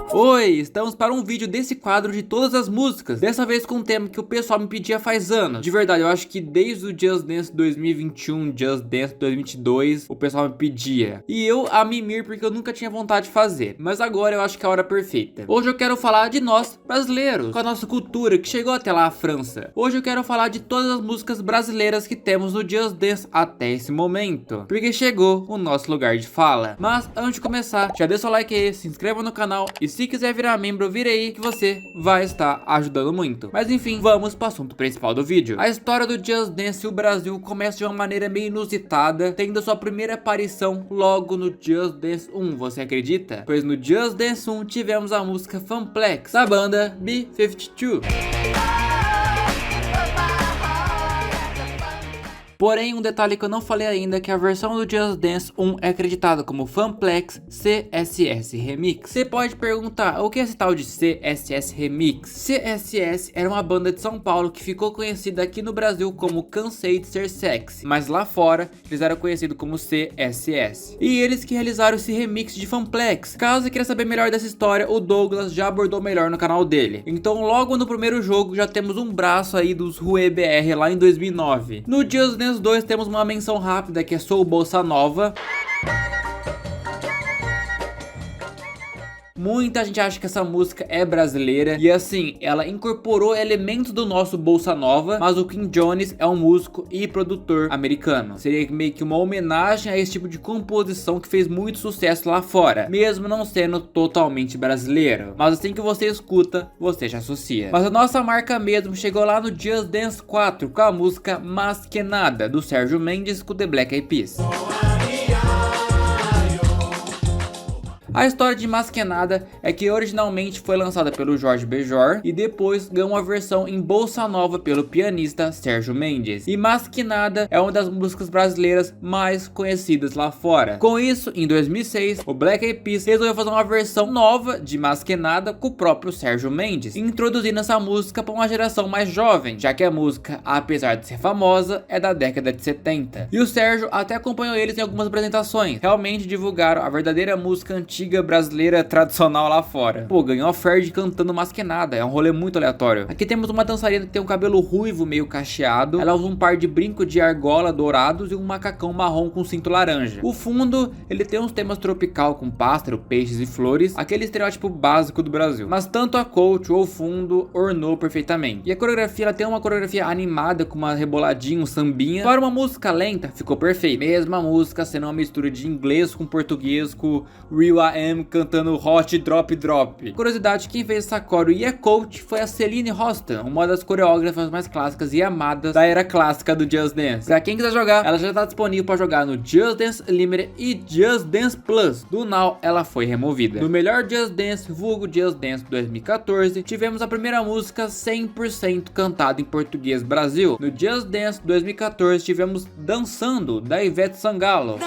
Oi, estamos para um vídeo desse quadro de todas as músicas, dessa vez com um tema que o pessoal me pedia faz anos. De verdade, eu acho que desde o Just Dance 2021, Just Dance 2022, o pessoal me pedia. E eu a mimir porque eu nunca tinha vontade de fazer, mas agora eu acho que é a hora perfeita. Hoje eu quero falar de nós, brasileiros, com a nossa cultura que chegou até lá a França. Hoje eu quero falar de todas as músicas brasileiras que temos no Just Dance até esse momento, porque chegou o nosso lugar de fala. Mas antes de começar, já deixa o like aí, se inscreva no canal e se quiser virar membro, vire aí que você vai estar ajudando muito. Mas enfim, vamos para o assunto principal do vídeo. A história do Just Dance e o Brasil começa de uma maneira meio inusitada, tendo sua primeira aparição logo no Just Dance 1, você acredita? Pois no Just Dance 1 tivemos a música Funplex, da banda B-52. Porém, um detalhe que eu não falei ainda é que a versão do Just Dance 1 é acreditada como Funplex CSS Remix. Você pode perguntar, o que é esse tal de CSS Remix? CSS era uma banda de São Paulo que ficou conhecida aqui no Brasil como Cansei de Ser Sexy, mas lá fora eles eram conhecidos como CSS. E eles que realizaram esse remix de Funplex. Caso você queira saber melhor dessa história, o Douglas já abordou melhor no canal dele. Então logo no primeiro jogo já temos um braço aí dos Rue BR lá em 2009. No Just Dance 2 temos uma menção rápida que é Sou Bossa Nova. Muita gente acha que essa música é brasileira e assim, ela incorporou elementos do nosso Bossa Nova, mas o Quim Jones é um músico e produtor americano. Seria meio que uma homenagem a esse tipo de composição que fez muito sucesso lá fora, mesmo não sendo totalmente brasileiro. Mas assim que você escuta, você já associa. Mas a nossa marca mesmo chegou lá no Just Dance 4 com a música Masquenada, do Sérgio Mendes com The Black Eyed Peas. A história de Masquenada é que originalmente foi lançada pelo Jorge Benjor e depois ganhou uma versão em Bossa Nova pelo pianista Sérgio Mendes. E Masquenada é uma das músicas brasileiras mais conhecidas lá fora. Com isso, em 2006, o Black Eyed Peas resolveu fazer uma versão nova de Masquenada com o próprio Sérgio Mendes, introduzindo essa música para uma geração mais jovem, já que a música, apesar de ser famosa, é da década de 70. E o Sérgio até acompanhou eles em algumas apresentações, realmente divulgaram a verdadeira música antiga brasileira tradicional lá fora. Pô, ganhou a Ferdi cantando Masquenada, é um rolê muito aleatório. Aqui temos uma dançarina que tem um cabelo ruivo meio cacheado, ela usa um par de brinco de argola dourados e um macacão marrom com cinto laranja. O fundo, ele tem uns temas tropical com pássaro, peixes e flores, aquele estereótipo básico do Brasil. Mas tanto a coach ou o fundo ornou perfeitamente. E a coreografia, ela tem uma coreografia animada com uma reboladinha, um sambinha. Para uma música lenta, ficou perfeito. Mesma música sendo uma mistura de inglês com português, com Real AM cantando Hot Drop Drop. Curiosidade, quem fez essa coreo e a coach foi a Celine Hostan, uma das coreógrafas mais clássicas e amadas da era clássica do Just Dance. Pra quem quiser jogar, ela já está disponível para jogar no Just Dance Limited e Just Dance Plus. Do Now, ela foi removida. No melhor Just Dance, vulgo Just Dance 2014, tivemos a primeira música 100% cantada em português Brasil. No Just Dance 2014, tivemos Dançando, da Ivete Sangalo.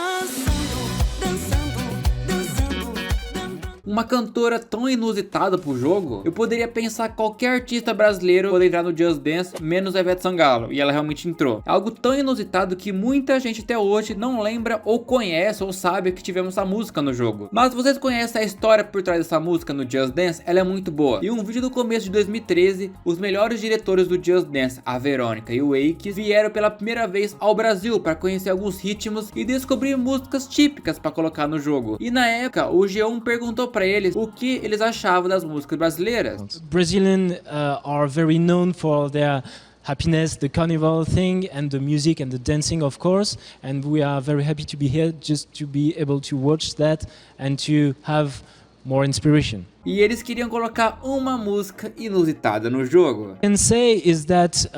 Uma cantora tão inusitada pro jogo, eu poderia pensar que qualquer artista brasileiro poderia entrar no Just Dance, menos a Ivete Sangalo, e ela realmente entrou. É algo tão inusitado que muita gente até hoje não lembra ou conhece ou sabe que tivemos essa música no jogo. Mas vocês conhecem a história por trás dessa música no Just Dance? Ela é muito boa. E um vídeo do começo de 2013, os melhores diretores do Just Dance, a Verônica e o Wake, vieram pela primeira vez ao Brasil para conhecer alguns ritmos e descobrir músicas típicas para colocar no jogo. E na época, o G1 perguntou para eles o que eles achavam das músicas brasileiras. Brazilians are very known for their happiness, the carnival thing, and the music and the dancing, of course. And we are very happy to be here just to be able to watch that and to have more inspiration. E eles queriam colocar uma música inusitada no jogo. Can say is that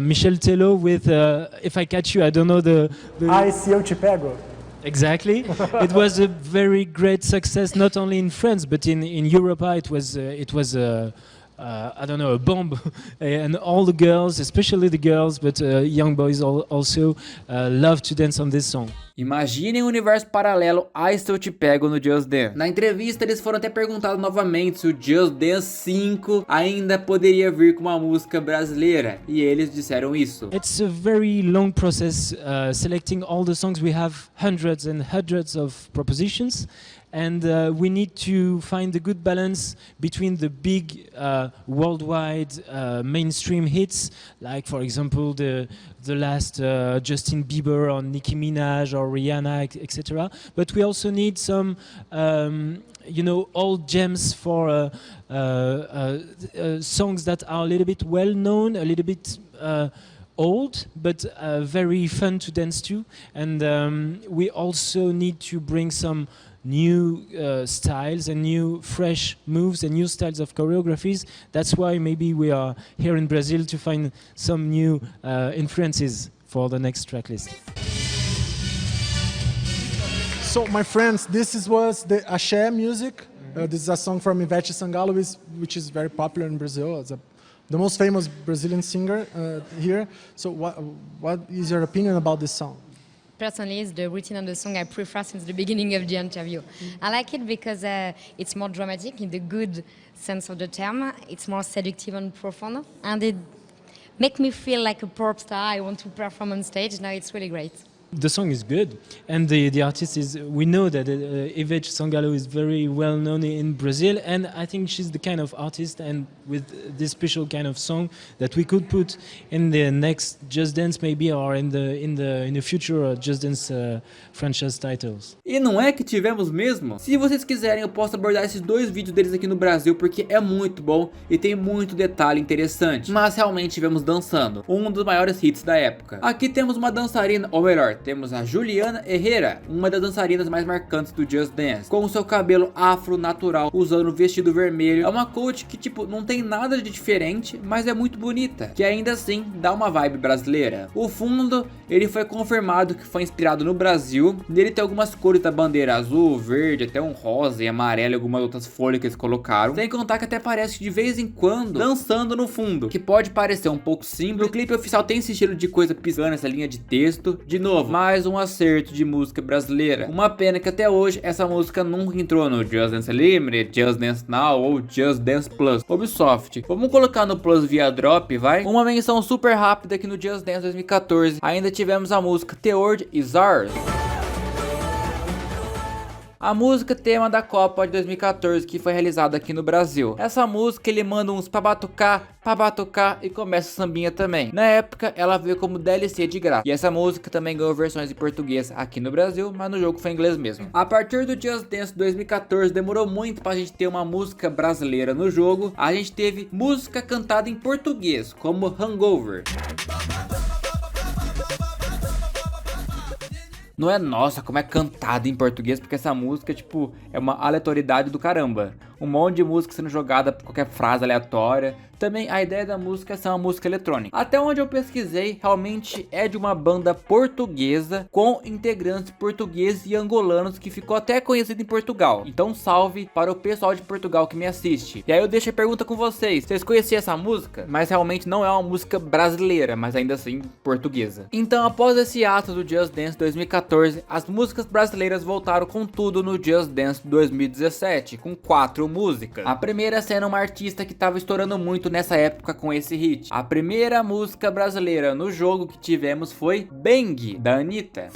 Michel Tello with If I Catch You, I don't know the Ai, se eu te pego. Exactly. It was a very great success, not only in France but in Europe. It was I don't know, a bomb, and all the girls, especially the girls, but young boys also love to dance on this song. Imaginem um universo paralelo a Se Eu Te Pego no Just Dance. Na entrevista eles foram até perguntados novamente se o Just Dance 5 ainda poderia vir com uma música brasileira, e eles disseram isso. It's a very long process selecting all the songs. We have hundreds and hundreds of propositions, and we need to find the good balance between the big worldwide mainstream hits, like for example the last Justin Bieber or Nicki Minaj or Rihanna, etc. But we also need some old gems for songs that are a little bit well known, a little bit old, but very fun to dance to. And we also need to bring some new styles and new fresh moves and new styles of choreographies. That's why maybe we are here in Brazil to find some new influences for the next track list. So my friends, was the Axé music. This is a song from Ivete Sangalo, which is very popular in Brazil. It's the most famous Brazilian singer here. So what is your opinion about this song? Personally, it's the routine of the song I prefer since the beginning of the interview. I like it because it's more dramatic in the good sense of the term. It's more seductive and profound, and it makes me feel like a pop star. I want to perform on stage. Now it's really great. The song is good, and the artist is. We know that Ivete Sangalo is very well known in Brazil, and I think she's the kind of artist, and with this special kind of song that we could put in the next Just Dance maybe, or in the future Just Dance franchise titles. E não é que tivemos mesmo? Se vocês quiserem, eu posso abordar esses dois vídeos deles aqui no Brasil, porque é muito bom e tem muito detalhe interessante. Mas realmente tivemos dançando, um dos maiores hits da época. Aqui temos uma dançarina, ou melhor, temos a Juliana Herrera, uma das dançarinas mais marcantes do Just Dance, com o seu cabelo afro natural, usando um vestido vermelho. É uma coach que tipo não tem nada de diferente, mas é muito bonita, que ainda assim dá uma vibe brasileira. O fundo, ele foi confirmado que foi inspirado no Brasil, nele tem algumas cores da bandeira, azul, verde, até um rosa e amarelo e algumas outras folhas que eles colocaram. Sem contar que até parece de vez em quando dançando no fundo, que pode parecer um pouco simples. O clipe oficial tem esse estilo de coisa pisando essa linha de texto. De novo, mais um acerto de música brasileira. Uma pena que até hoje essa música nunca entrou no Just Dance Unlimited, Just Dance Now ou Just Dance Plus. Ubisoft, vamos colocar no Plus via Drop, vai? Uma menção super rápida aqui no Just Dance 2014. Ainda tivemos a música The World Is Ours. A música tema da Copa de 2014 que foi realizada aqui no Brasil. Essa música ele manda uns pra batucar e começa a sambinha também. Na época ela veio como DLC de graça. E essa música também ganhou versões em português aqui no Brasil, mas no jogo foi em inglês mesmo. A partir do Just Dance 2014 demorou muito pra gente ter uma música brasileira no jogo. A gente teve música cantada em português, como Hangover. Não é nossa, como é cantada em português, porque essa música, tipo, é uma aleatoriedade do caramba. Um monte de música sendo jogada por qualquer frase aleatória. Também a ideia da música é ser uma música eletrônica. Até onde eu pesquisei, realmente é de uma banda portuguesa com integrantes portugueses e angolanos que ficou até conhecido em Portugal. Então salve para o pessoal de Portugal que me assiste. E aí eu deixo a pergunta com vocês. Vocês conheciam essa música? Mas realmente não é uma música brasileira, mas ainda assim portuguesa. Então após esse ato do Just Dance 2014, as músicas brasileiras voltaram com tudo no Just Dance 2017, com 4 músicas. A primeira sendo uma artista que estava estourando muito nessa época com esse hit. A primeira música brasileira no jogo que tivemos foi Bang, da Anitta.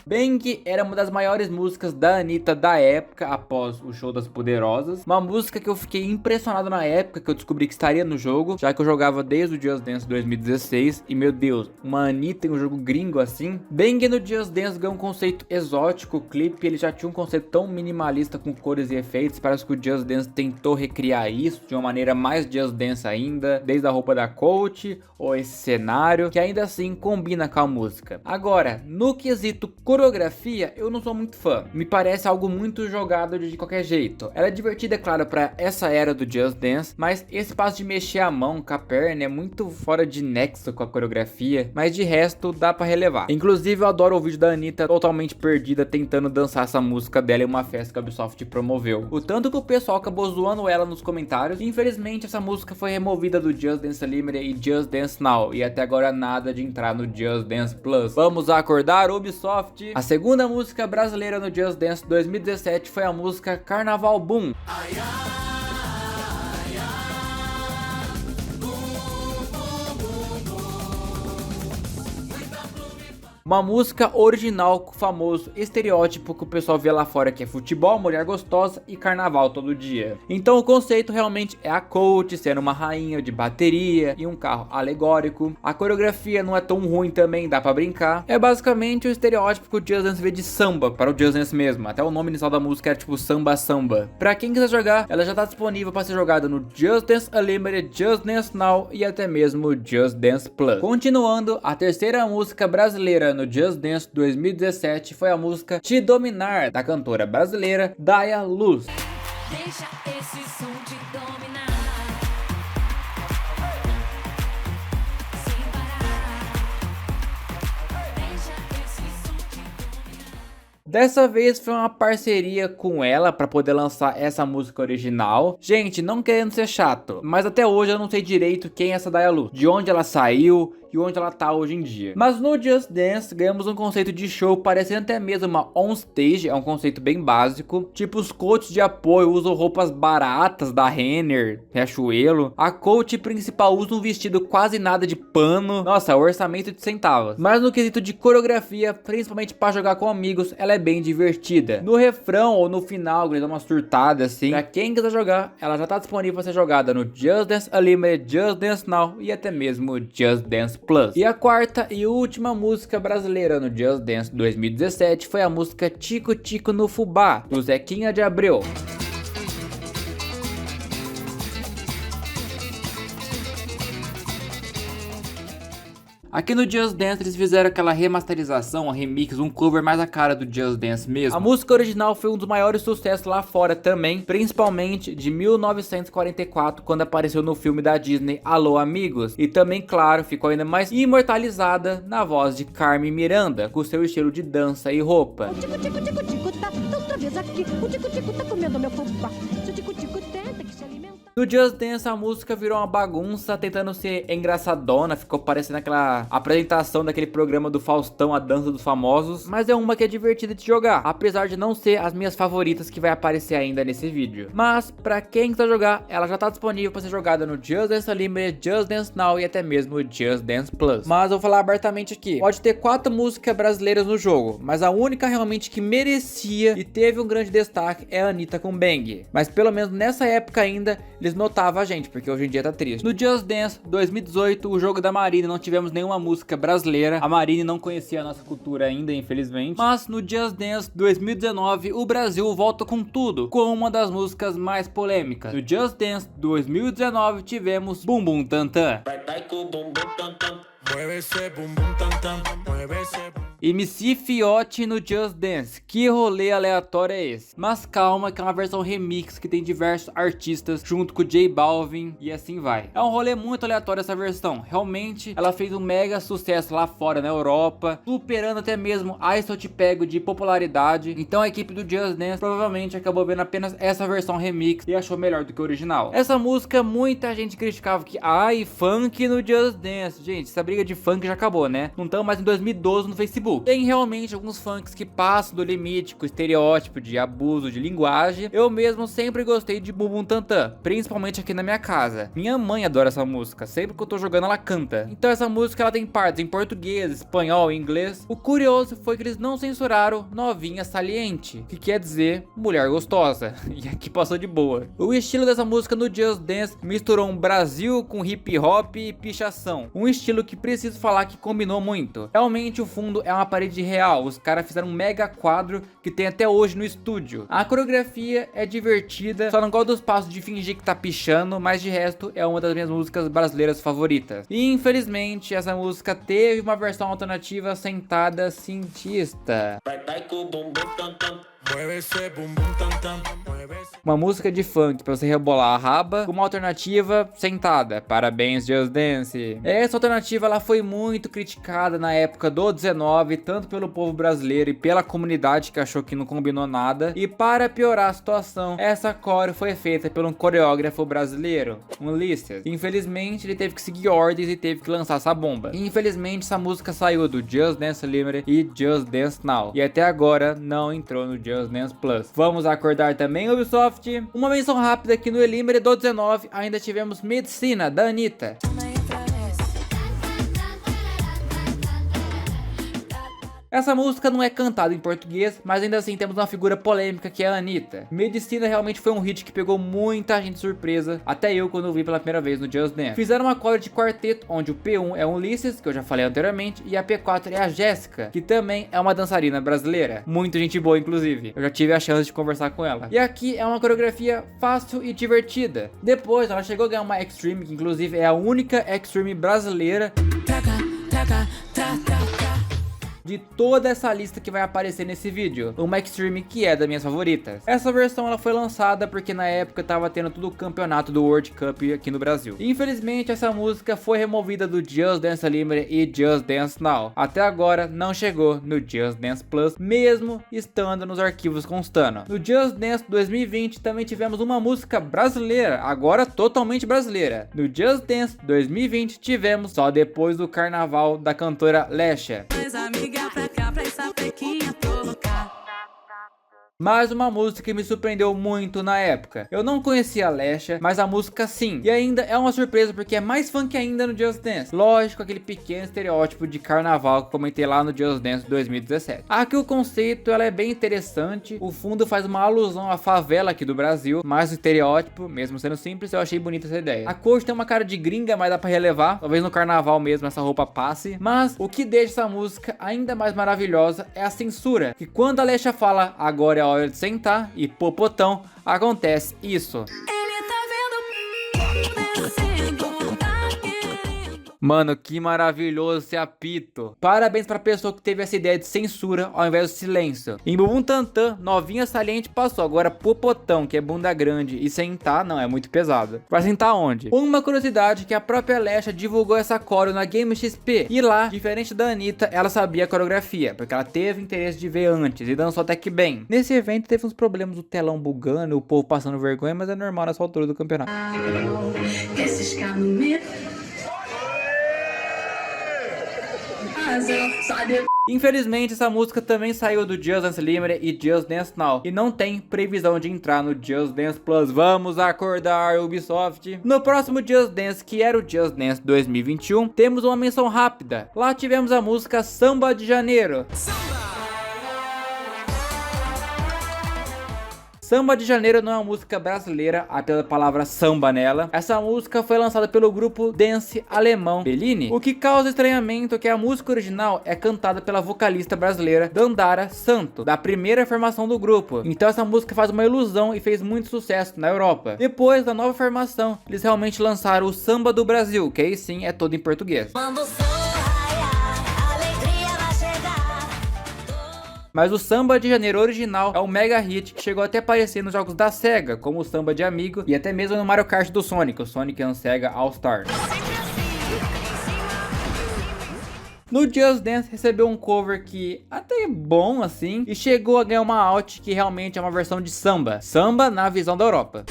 Bang era uma das maiores músicas da Anitta da época, após o show das Poderosas. Uma música que eu fiquei impressionado na época que eu descobri que estaria no jogo, já que eu jogava desde o Just Dance 2016. E meu Deus, uma Anitta em um jogo gringo assim. Bang no Just Dance ganhou um conceito exótico. O clipe ele já tinha um conceito tão minimalista com cores e efeitos. Parece que o Just Dance tentou recriar isso de uma maneira mais Just Dance ainda, desde a roupa da coach ou esse cenário, que ainda assim combina com a música. Agora, no quesito coreografia, coreografia, eu não sou muito fã. Me parece algo muito jogado de qualquer jeito. Ela é divertida, é claro, pra essa era do Just Dance, mas esse passo de mexer a mão com a perna é muito fora de nexo com a coreografia, mas de resto dá pra relevar. Inclusive eu adoro o vídeo da Anitta totalmente perdida tentando dançar essa música dela em uma festa que a Ubisoft promoveu. O tanto que o pessoal acabou zoando ela nos comentários. Infelizmente essa música foi removida do Just Dance Unlimited e Just Dance Now, e até agora nada de entrar no Just Dance Plus. Vamos acordar, Ubisoft! A segunda música brasileira no Just Dance 2017 foi a música Carnaval Boom. Uma música original com o famoso estereótipo que o pessoal vê lá fora, que é futebol, mulher gostosa e carnaval todo dia. Então o conceito realmente é a Coach sendo uma rainha de bateria e um carro alegórico. A coreografia não é tão ruim também, dá pra brincar. É basicamente o estereótipo que o Just Dance vê de samba, para o Just Dance mesmo. Até o nome inicial da música era tipo Samba Samba. Pra quem quiser jogar, ela já tá disponível para ser jogada no Just Dance Unlimited, Just Dance Now e até mesmo Just Dance Plus. Continuando, a terceira música brasileira no Just Dance 2017 foi a música Te Dominar, da cantora brasileira Daya Luz. Deixa esse som te dominar. Sem parar. Deixa esse som te dominar. Dessa vez foi uma parceria com ela para poder lançar essa música original. Gente, não querendo ser chato, mas até hoje eu não sei direito quem é essa Daya Luz, de onde ela saiu e onde ela tá hoje em dia. Mas no Just Dance ganhamos um conceito de show parecendo até mesmo uma on-stage, é um conceito bem básico. Tipo, os coaches de apoio usam roupas baratas da Renner, Riachuelo. A coach principal usa um vestido quase nada de pano. Nossa, orçamento de centavos. Mas no quesito de coreografia, principalmente para jogar com amigos, ela é bem divertida. No refrão ou no final, eles dão uma surtada assim. Pra quem quiser jogar, ela já tá disponível para ser jogada no Just Dance Unlimited, Just Dance Now e até mesmo Just Dance Plus. E a quarta e última música brasileira no Just Dance 2017 foi a música Tico Tico no Fubá, do Zequinha de Abreu. Aqui no Just Dance eles fizeram aquela remasterização, um remix, um cover mais a cara do Just Dance mesmo. A música original foi um dos maiores sucessos lá fora também, principalmente de 1944, quando apareceu no filme da Disney Alô Amigos. E também, claro, ficou ainda mais imortalizada na voz de Carmen Miranda, com seu estilo de dança e roupa. O tico-tico tá outra vez aqui. O tico-tico tá comendo meu fubá. Se o tico-tico tenta que se alimenta. No Just Dance a música virou uma bagunça, tentando ser engraçadona, ficou parecendo aquela apresentação daquele programa do Faustão, a dança dos famosos, mas é uma que é divertida de jogar, apesar de não ser as minhas favoritas que vai aparecer ainda nesse vídeo. Mas pra quem quiser jogar, ela já tá disponível para ser jogada no Just Dance Unlimited, Just Dance Now e até mesmo Just Dance Plus. Mas eu vou falar abertamente aqui, pode ter 4 músicas brasileiras no jogo, mas a única realmente que merecia e teve um grande destaque é a Anitta com Bang. Mas pelo menos nessa época ainda eles notavam a gente, porque hoje em dia tá triste. No Just Dance 2018, o jogo da Marine, não tivemos nenhuma música brasileira. A Marine não conhecia a nossa cultura ainda, infelizmente. Mas no Just Dance 2019, o Brasil volta com tudo, com uma das músicas mais polêmicas. No Just Dance 2019, tivemos Bum Bum Tam Tam. MC Fiote no Just Dance, que rolê aleatório é esse? Mas calma que é uma versão remix que tem diversos artistas junto com o J Balvin e assim vai. É um rolê muito aleatório essa versão, realmente ela fez um mega sucesso lá fora na Europa, superando até mesmo Ai Se Eu Te Pego de popularidade. Então a equipe do Just Dance provavelmente acabou vendo apenas essa versão remix e achou melhor do que o original. Essa música muita gente criticava que ai, funk no Just Dance. Gente, essa briga de funk já acabou, né? Não estamos mais em 2012 no Facebook. Tem realmente alguns funks que passam do limite com o estereótipo de abuso de linguagem. Eu mesmo sempre gostei de Bum Bum Tam Tam, principalmente aqui na minha casa. Minha mãe adora essa música, sempre que eu tô jogando ela canta. Então essa música ela tem partes em português, espanhol e inglês. O curioso foi que eles não censuraram novinha saliente, que quer dizer mulher gostosa, e aqui passou de boa. O estilo dessa música no Just Dance misturou um Brasil com hip hop e pichação, um estilo que preciso falar que combinou muito. Realmente o fundo é uma uma parede real. Os caras fizeram um mega quadro que tem até hoje no estúdio. A coreografia é divertida, só não gosto dos passos de fingir que tá pichando, mas de resto é uma das minhas músicas brasileiras favoritas. E infelizmente essa música teve uma versão alternativa sentada cientista. Uma música de funk pra você rebolar a raba com uma alternativa sentada. Parabéns, Just Dance. Essa alternativa ela foi muito criticada na época do 19, tanto pelo povo brasileiro e pela comunidade que achou que não combinou nada. E para piorar a situação, essa core foi feita por um coreógrafo brasileiro, um Ulisses. Infelizmente ele teve que seguir ordens e teve que lançar essa bomba. Infelizmente essa música saiu do Just Dance Unlimited e Just Dance Now, e até agora não entrou no Just Dance Plus. Vamos acordar também, Ubisoft. Uma menção rápida aqui no Unlimited do 19, ainda tivemos Medicina, da Anitta. Essa música não é cantada em português, mas ainda assim temos uma figura polêmica que é a Anitta. Medicina realmente foi um hit que pegou muita gente de surpresa, até eu quando vi pela primeira vez no Just Dance. Fizeram uma core de quarteto, onde o P1 é o Ulisses, que eu já falei anteriormente, e a P4 é a Jéssica, que também é uma dançarina brasileira. Muito gente boa, inclusive. Eu já tive a chance de conversar com ela. E aqui é uma coreografia fácil e divertida. Depois ela chegou a ganhar uma Extreme, que inclusive é a única Extreme brasileira de toda essa lista que vai aparecer nesse vídeo, uma Extreme que é das minhas favoritas. Essa versão ela foi lançada porque na época tava tendo todo o campeonato do World Cup aqui no Brasil. Infelizmente essa música foi removida do Just Dance Unlimited e Just Dance Now. Até agora não chegou no Just Dance Plus, mesmo estando nos arquivos constando. No Just Dance 2020 também tivemos uma música brasileira, agora totalmente brasileira. No Just Dance 2020 tivemos Só Depois do Carnaval, da cantora Lesha. Mais uma música que me surpreendeu muito na época. Eu não conhecia a Lesha, mas a música sim. E ainda é uma surpresa porque é mais funk ainda no Just Dance. Lógico, aquele pequeno estereótipo de carnaval que comentei lá no Just Dance 2017. Aqui o conceito ela é bem interessante. O fundo faz uma alusão à favela aqui do Brasil, mas o estereótipo, mesmo sendo simples, eu achei bonita essa ideia. A cor tem uma cara de gringa, mas dá pra relevar. Talvez no carnaval mesmo essa roupa passe. Mas o que deixa essa música ainda mais maravilhosa é a censura. Que quando a Lesha fala agora é a hora de sentar e popotão, acontece isso. Mano, que maravilhoso esse apito. Parabéns pra pessoa que teve essa ideia de censura ao invés do silêncio. Em Bumbum Tantan, novinha saliente passou. Agora popotão, que é bunda grande, e sentar, não, é muito pesado. Vai sentar onde? Uma curiosidade que a própria Lesha divulgou essa coreo na Game XP. E lá, diferente da Anitta, ela sabia a coreografia, porque ela teve interesse de ver antes e dançou até que bem. Nesse evento teve uns problemas do telão bugando, o povo passando vergonha, mas é normal nessa altura do campeonato. Infelizmente essa música também saiu do Just Dance Unlimited e Just Dance Now e não tem previsão de entrar no Just Dance Plus. Vamos acordar, Ubisoft. No próximo Just Dance, que era o Just Dance 2021, temos uma menção rápida. Lá tivemos a música Samba de Janeiro. Samba de Janeiro não é uma música brasileira, há pela palavra samba nela. Essa música foi lançada pelo grupo dance alemão Bellini. O que causa estranhamento é que a música original é cantada pela vocalista brasileira Dandara Santo, da primeira formação do grupo. Então essa música faz uma ilusão e fez muito sucesso na Europa. Depois da nova formação, eles realmente lançaram o Samba do Brasil, que aí sim é todo em português. Mas o Samba de Janeiro original é um mega hit que chegou até a aparecer nos jogos da SEGA, como o Samba de Amigo e até mesmo no Mario Kart do Sonic, o Sonic and Sega All Star. No Just Dance recebeu um cover que até é bom assim, e chegou a ganhar uma out que realmente é uma versão de samba. Samba na visão da Europa.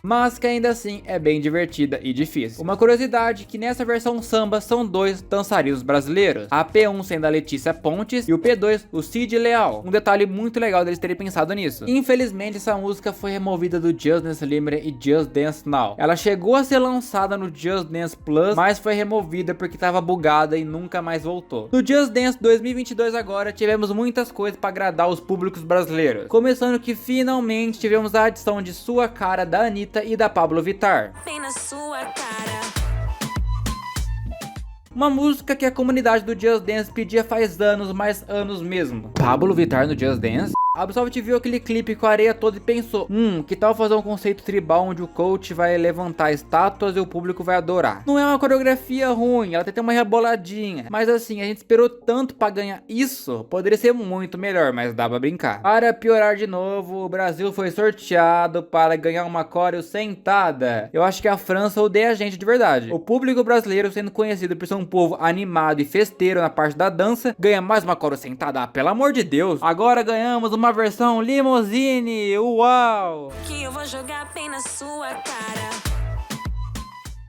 Mas que ainda assim é bem divertida e difícil. Uma curiosidade que nessa versão samba são dois dançarinos brasileiros, a P1 sendo a Letícia Pontes e o P2 o Cid Leal. Um detalhe muito legal deles terem pensado nisso. Infelizmente essa música foi removida do Just Dance Unlimited e Just Dance Now. Ela chegou a ser lançada no Just Dance Plus, mas foi removida porque estava bugada e nunca mais voltou. No Just Dance 2022 agora tivemos muitas coisas para agradar os públicos brasileiros. Começando que finalmente tivemos a adição de Sua Cara da Anitta e da Pablo Vittar. Bem na sua cara. Uma música que a comunidade do Just Dance pedia faz anos, mas anos mesmo. Pablo Vittar no Just Dance? A Absolute viu aquele clipe com a areia toda e pensou, que tal fazer um conceito tribal onde o coach vai levantar estátuas e o público vai adorar. Não é uma coreografia ruim, ela tem uma reboladinha, mas assim, a gente esperou tanto pra ganhar isso, poderia ser muito melhor, mas dá pra brincar. Para piorar de novo, o Brasil foi sorteado para ganhar uma coreo sentada. Eu acho que a França odeia a gente de verdade. O público brasileiro, sendo conhecido por ser um povo animado e festeiro na parte da dança, ganha mais uma coreo sentada, pelo amor de Deus. Agora ganhamos uma versão limousine, uau! Que eu vou jogar bem na sua cara.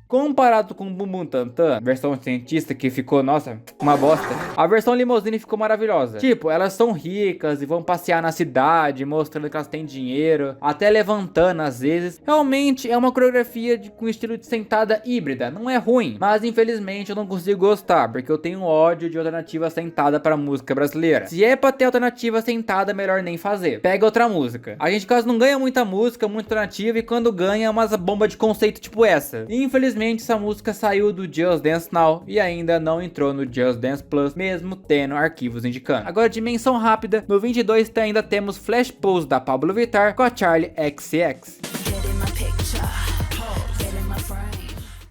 Comparado com o Bumbum Tantan, versão cientista que ficou, nossa, uma bosta, a versão limousine ficou maravilhosa. Tipo, elas são ricas e vão passear na cidade, mostrando que elas têm dinheiro, até levantando às vezes. Realmente é uma coreografia com estilo de sentada híbrida, não é ruim, mas infelizmente eu não consigo gostar, porque eu tenho ódio de alternativa sentada pra música brasileira. Se é pra ter alternativa sentada, melhor nem fazer. Pega outra música. A gente quase não ganha muita música, muita alternativa, e quando ganha é umas bomba de conceito tipo essa. E, infelizmente essa música saiu do Just Dance Now e ainda não entrou no Just Dance Plus, mesmo tendo arquivos indicando. Agora, de menção rápida, no 22 ainda temos Flash Pose da Pablo Vittar com a Charli XCX.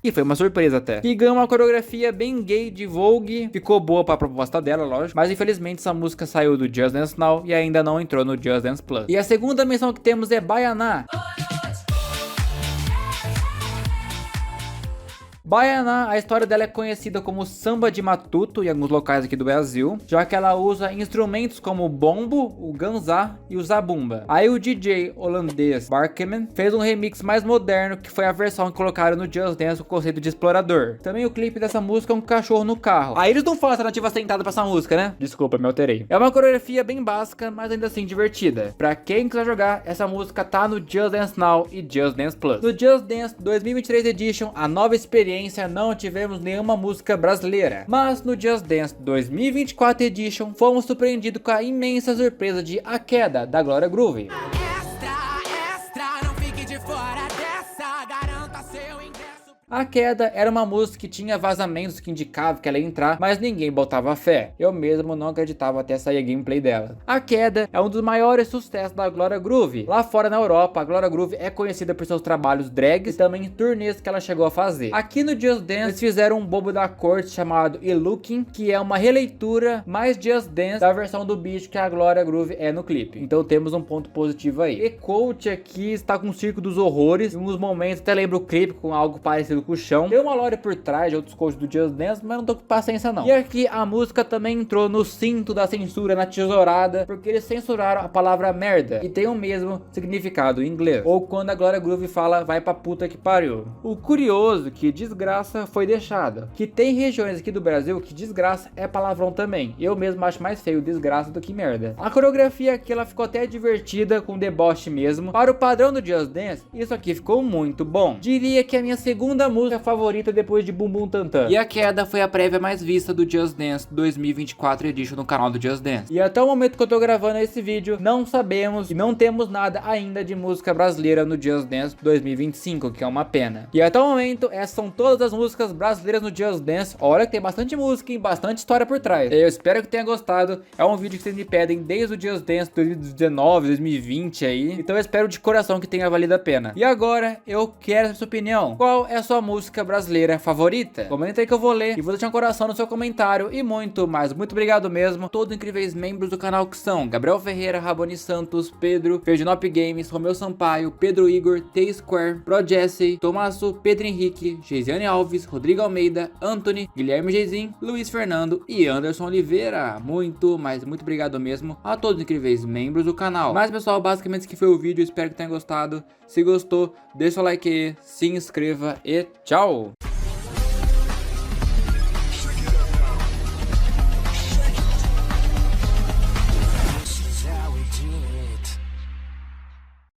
E foi uma surpresa até. Que ganhou uma coreografia bem gay de Vogue. Ficou boa pra proposta dela, lógico. Mas infelizmente essa música saiu do Just Dance Now e ainda não entrou no Just Dance Plus. E a segunda menção que temos é Baianá. Baianá, a história dela é conhecida como samba de matuto em alguns locais aqui do Brasil, já que ela usa instrumentos como o bombo, o ganzá e o zabumba. Aí o DJ holandês Barkeman fez um remix mais moderno, que foi a versão que colocaram no Just Dance com o conceito de explorador. Também o clipe dessa música é um cachorro no carro. Aí eles não fazem alternativa sentada pra essa música, né? Desculpa, me alterei. É uma coreografia bem básica, mas ainda assim divertida. Pra quem quiser jogar, essa música tá no Just Dance Now e Just Dance Plus. No Just Dance 2023 Edition, a nova experiência, não tivemos nenhuma música brasileira, mas no Just Dance 2024 Edition fomos surpreendidos com a imensa surpresa de A Queda, da Glória Groove. Não fique de fora dessa, garanta seu ingresso. A Queda era uma música que tinha vazamentos que indicavam que ela ia entrar, mas ninguém botava fé. Eu mesmo não acreditava até sair a gameplay dela. A Queda é um dos maiores sucessos da Glória Groove. Lá fora na Europa, a Glória Groove é conhecida por seus trabalhos drags e também turnês que ela chegou a fazer. Aqui no Just Dance, eles fizeram um bobo da corte chamado E Looking, que é uma releitura mais Just Dance da versão do bicho que a Glória Groove é no clipe. Então temos um ponto positivo aí. E Coach aqui está com o Circo dos Horrores. Em uns momentos até lembra o clipe com algo parecido com o chão. Tem uma lore por trás de outros coaches do Just Dance, mas não tô com paciência não. E aqui a música também entrou no cinto da censura, na tesourada, porque eles censuraram a palavra merda, e tem o mesmo significado em inglês, ou quando a Glória Groove fala vai pra puta que pariu. O curioso é que desgraça foi deixada, que tem regiões aqui do Brasil que desgraça é palavrão também. Eu mesmo acho mais feio desgraça do que merda. A coreografia aqui ela ficou até divertida, com deboche mesmo. Para o padrão do Just Dance, isso aqui ficou muito bom. Diria que é a minha segunda música favorita depois de Bumbum Tantan. E A Queda foi a prévia mais vista do Just Dance 2024 Edition no canal do Just Dance. E até o momento que eu tô gravando esse vídeo, não sabemos e não temos nada ainda de música brasileira no Just Dance 2025, que é uma pena. E até o momento, essas são todas as músicas brasileiras no Just Dance. Olha que tem bastante música e bastante história por trás. Eu espero que tenha gostado. É um vídeo que vocês me pedem desde o Just Dance 2019, 2020 aí. Então eu espero de coração que tenha valido a pena. E agora, eu quero a sua opinião. Qual é a sua música brasileira favorita? Comenta aí que eu vou ler e vou deixar um coração no seu comentário e muito mais. Muito obrigado mesmo. Todos incríveis membros do canal que são Gabriel Ferreira, Raboni Santos, Pedro, Ferdinop Games, Romeu Sampaio, Pedro Igor, T-Square, Pro Jesse, Tomasso, Pedro Henrique, Geisiane Alves, Rodrigo Almeida, Anthony, Guilherme Geizin, Luiz Fernando e Anderson Oliveira. Muito, mas muito obrigado mesmo a todos os incríveis membros do canal. Mas pessoal, basicamente esse aqui foi o vídeo. Espero que tenha gostado. Se gostou, deixa o like aí, se inscreva e tchau!